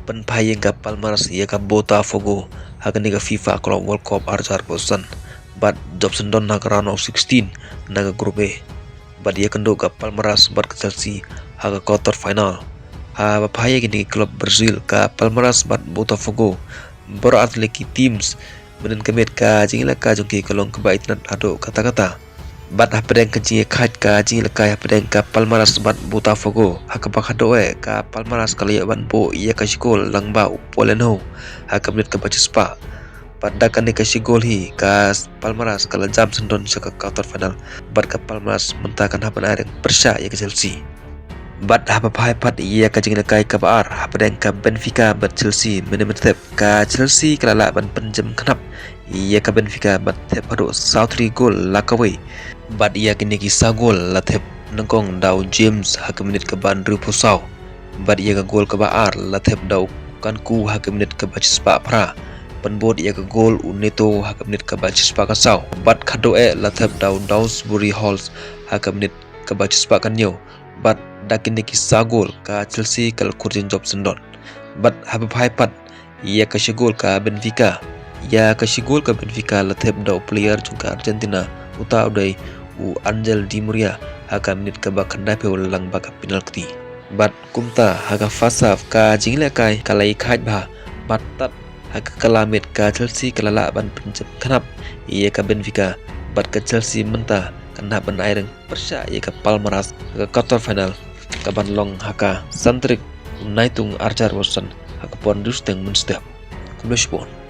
Penpayeng ka Palmaras ia ka Botafogo hagani ka FIFA Club World Cup arjar bosan. But Jobson don na round of 16 naga grup E. But ia kendo ka Palmaras bat ka Chelsea haga quarter final. Ha bapaya gini klub Brazil ka Palmaras bat Botafogo. Boro atleti teams menen kemet ka jingla ka jongki kolong kebait nat ado kata-kata. Bat hapedeng ka jinge khat ka jingla ka hapedeng ka Palmaras bat Botafogo hakabak hadoe ka Palmaras kaliya ban bo ia ka shigol langba upolenho hakamnet ka bachispa. Pada kan ka shigol hi ka Palmaras kala jam sendon sa quarter final bat ka Palmaras mentakan hapan areng persya ia ka Chelsea. Bat hapapai pat ia ka jingna kai ka baar hapedeng ka Benfica bat Chelsea menemetep ka Chelsea kalala ban penjem kenap ia ka Benfica bat tep hado Southry gol lakawai. Bat ia kini kisah gol latep nengkong daw James hakamenit ke ban Rupusau. Bat ia ka gol ke baar latep daw kanku hakamenit ke bachispa pra. Penbot ia ka gol uneto hakamenit ke bachispa kasau. Bat kadoe latep daw Dowsbury Halls hakamenit ke bachispa kanyo. Bat dakin kisah gol ka Chelsea kal kurjin Jobson don. Bat hapapai pat ia ka shigol ka Benfica. Ia ka shigol ka Benfica latep daw player juga Argentina uta udai u Angel Di Maria haka menit ka bakanda pe ulang baka penalti. Bat kumta haka fasaf ka jingla kai kalai khat ba batat haka kalamet ka Chelsea kalala ban penjep kanap ia ka Benfica bat ka Chelsea menta kana ban aireng persya ia ka Palmaras ka quarter final ka ban long haka santrik naitung arjar bosan haka pon dusteng munstep kumleshpon.